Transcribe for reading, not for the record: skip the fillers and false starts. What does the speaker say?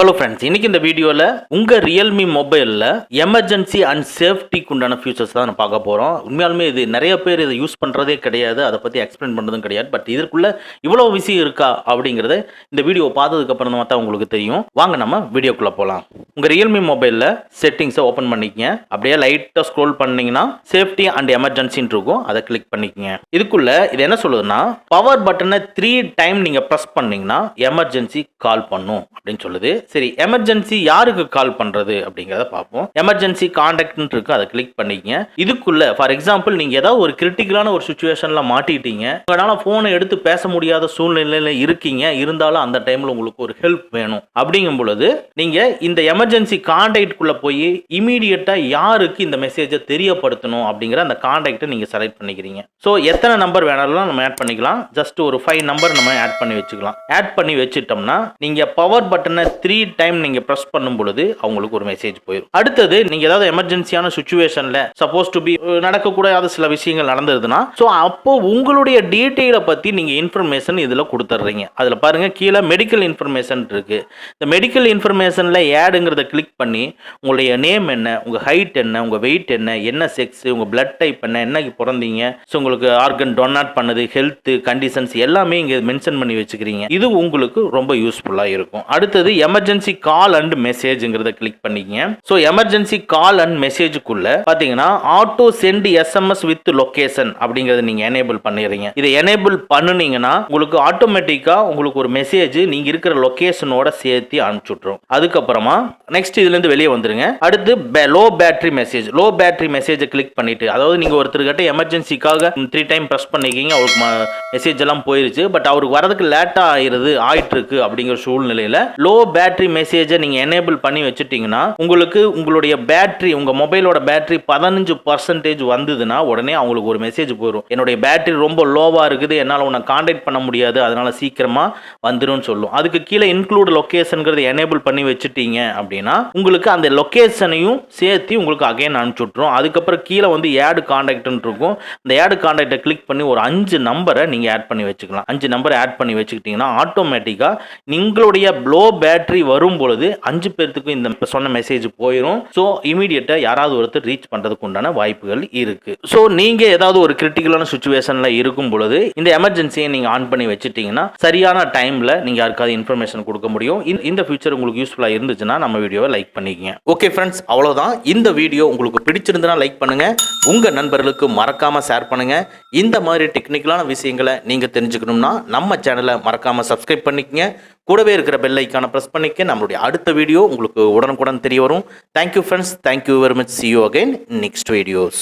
Hello friends, இன்னைக்கு இந்த வீடியோவில் உங்கள் ரியல்மி மொபைலில் எமர்ஜென்சி அண்ட் சேஃப்டிக்கு உண்டான ஃபியூச்சர்ஸ் தான் பார்க்க போகிறோம். உண்மையாலுமே இது நிறைய பேர் இதை யூஸ் பண்ணுறதே கிடையாது, அதை பற்றி எக்ஸ்பிளைன் பண்ணுறதும் கிடையாது. பட் இதற்குள்ள இவ்வளோ விஷயம் இருக்கா அப்படிங்கிறத இந்த வீடியோ பார்த்ததுக்கப்புறம் தான் உங்களுக்கு தெரியும். வாங்க நம்ம வீடியோக்குள்ளே போகலாம். உங்கள் ரியல்மி மொபைலில் செட்டிங்ஸை ஓப்பன் பண்ணிக்கங்க. அப்படியே லைட்டாக ஸ்க்ரோல் பண்ணிங்கன்னா சேஃப்டி அண்ட் எமர்ஜென்சின்னு இருக்கும், அதை கிளிக் பண்ணிக்கங்க. இதுக்குள்ள இது என்ன சொல்லுதுன்னா, பவர் பட்டனை 3 டைம் நீங்கள் ப்ரெஸ் பண்ணீங்கன்னா எமர்ஜென்சி கால் பண்ணும் அப்படின்னு சொல்லுது. சரி, எமர்ஜென்சி யாருக்கு கால் பண்றது அப்படிங்கறத பார்ப்போம். எமர்ஜென்சி கான்டாக்ட் இருக்கு, அதை கிளிக் பண்ணிக்கங்க. இதுக்குள்ள ஃபார் எக்ஸாம்பிள் நீங்க ஏதாவது ஒரு கிரிட்டிக்கலான ஒரு சிச்சுவேஷன்ல மாட்டிட்டீங்க, உங்களால போனை எடுத்து பேச முடியாத சூழ்நிலையில இருக்கீங்க, இருந்தாலும் அந்த டைம்ல உங்களுக்கு ஒரு ஹெல்ப் வேணும் அப்படிங்கும் பொழுது நீங்க இந்த எமர்ஜென்சி கான்டாக்ட் குள்ள போய் இமீடியட்டா யாருக்கு இந்த மெசேஜை தெரியப்படுத்தணும் அப்படிங்கிற அந்த கான்டாக்டை நீங்க செலக்ட் பண்ணிக்கிறீங்க. ஸோ எத்தனை நம்பர் வேணாலும் நம்ம ஆட் பண்ணிக்கலாம். ஜஸ்ட் ஒரு 5 நம்பர் நம்ம ஆட் பண்ணி வச்சுக்கலாம். ஆட் பண்ணி வச்சுட்டோம்னா நீங்க பவர் பட்டனை 3 டைம் நீங்க பிரஸ் பண்ணும் பொழுது அவங்களுக்கு ஒரு மெசேஜ் போயிடும். அடுத்தது நீங்க ஏதாவது எமர்ஜென்சியான சிச்சுவேஷன்ல சப்போஸ் டு பி நடக்கக்கூடாத சில விஷயங்கள் நடந்ததுன்னா, ஸோ அப்போ உங்களுடைய டீட்டெயிலை பத்தி நீங்க இன்ஃபர்மேஷன் இதுல கொடுத்துட்றீங்க. அதுல பாருங்க, கீழே மெடிக்கல் இன்ஃபர்மேஷன் இருக்கு. இந்த மெடிக்கல் இன்ஃபர்மேஷன்ல ஆடுங்கிறத கிளிக் பண்ணி உங்களுடைய நேம் என்ன, உங்க ஹைட் என்ன, உங்க வெயிட் என்ன, என்ன செக்ஸ், உங்க பிளட் டைப் என்ன, என்னைக்கு பிறந்தீங்க, ஸோ உங்களுக்கு ஆர்கன் டொனேட் பண்ணது, ஹெல்த் கண்டிஷன்ஸ் எல்லாமே இங்க மென்ஷன் பண்ணி வச்சுக்கிறீங்க. இது உங்களுக்கு ரொம்ப யூஸ்ஃபுல்லா இருக்கும். அடுத்தது எமர்ஜென்சி கால் அண்ட் மெசேஜ்ங்கிறத கிளிக் பண்ணிக்கங்க. ஸோ எமர்ஜென்சி கால் அண்ட் மெசேஜுக்குள்ள பாத்தீங்கன்னா auto sent SMS with location அப்படிங்கறத நீங்க எனேபிள் பண்ணிடுறீங்க. இதை எனேபிள் பண்ணுனீங்கன்னா உங்களுக்கு ஆட்டோமேட்டிக்கா உங்களுக்கு ஒரு மெசேஜ் நீங்க இருக்கிற லொகேஷனோட சேர்த்து அனுப்பிச்சுட்ரும். அதுக்கப்புறமா நெக்ஸ்ட் இதுல இருந்து வெளியே வந்துருங்க. அடுத்து low battery message. Low battery மெசேஜை கிளிக் பண்ணிட்டு, அதாவது நீங்க ஒருத்தர்கிட்ட எமர்ஜென்சிக்காக 3 டைம் பிரஸ் பண்ணிக்கிங்க, அவருக்கு மெசேஜ் எல்லாம் போயிருச்சு, பட் அவருக்கு வரதுக்கு லேட்டா ஆயிட்டு இருக்கு அப்படிங்கிற சூழ்நிலையில லோ பேட்டரி மெசேஜை நீங்க எனேபிள் பண்ணி வச்சுட்டீங்கன்னா உங்களுக்கு உங்களுடைய பேட்டரி, உங்க மொபைலோட பேட்டரி 15% வந்ததுன்னா உடனே அவங்களுக்கு ஒரு மெசேஜ் போயிடும். என்னுடைய பேட்டரி ரொம்ப லோவா இருக்குது, என்னால் உன்னை கான்டாக்ட் பண்ண முடியாது, அதனால சீக்கிரமா வந்துடும் சொல்லும். அதுக்கு கீழே இன்க்ளூட் லொகேஷன்ங்கிறது எனேபிள் பண்ணி வச்சுட்டீங்க அப்படின்னா உங்களுக்கு அந்த லொகேஷனையும் சேர்த்து உங்களுக்கு அகைன் அனுப்பிச்சுட்ரும். அதுக்கப்புறம் கீழே வந்து ஆட் கான்டாக்ட் இருக்கும். அந்த ஆட் கான்டாக்டை கிளிக் பண்ணி ஒரு 5 நம்பரை நீங்க ஆட் பண்ணி வச்சுக்கலாம். 5 நம்பரை ஆட் பண்ணி வச்சுக்கிட்டீங்கன்னா ஆட்டோமேட்டிக்கா நீங்களுடைய லோ பேட்டரி வரும் பொழுது 5 பேருக்கு இந்த சொன்ன மெசேஜ் போயிடும். ஸோ இமீடியட்டா யாராவது ஒருத்தர் ரீச் பண்றதுக்கு உண்டான வாய்ப்புகள் இருக்கு. ஸோ நீங்க ஏதாவது ஒரு கிரிட்டிக்கலான சிச்சுவேஷன்ல இருக்கும் பொழுது இந்த எமர்ஜென்சியை நீங்க ஆன் பண்ணி வச்சுட்டீங்கன்னா சரியான டைம்ல நீங்க யாருக்காவது இன்ஃபர்மேஷன் கொடுக்க முடியும். இந்த ஃபியூச்சர் உங்களுக்கு யூஸ்ஃபுல்லா இருந்துச்சுன்னா நம்ம வீடியோவை லைக் பண்ணிக்கங்க. ஓகே ஃப்ரெண்ட்ஸ், அவ்வளவுதான். இந்த வீடியோ உங்களுக்கு பிடிச்சிருந்தா லைக் பண்ணுங்க, உங்க நண்பர்களுக்கு மறக்காம ஷேர் பண்ணுங்க. இந்த மாதிரி டெக்னிக்கலான விஷயங்களை நீங்க தெரிஞ்சுக்கணும்னா நம்ம சேனலை மறக்காம சப்ஸ்கிரைப் பண்ணிக்கங்க. கூடவே இருக்கிற பெல் ஐக்கானை பிரஸ் பண்ணிக்க நம்மளுடைய அடுத்த வீடியோ உங்களுக்கு உடனுக்குடன் தெரிய வரும். Thank you friends, thank you very much. See you again in next videos.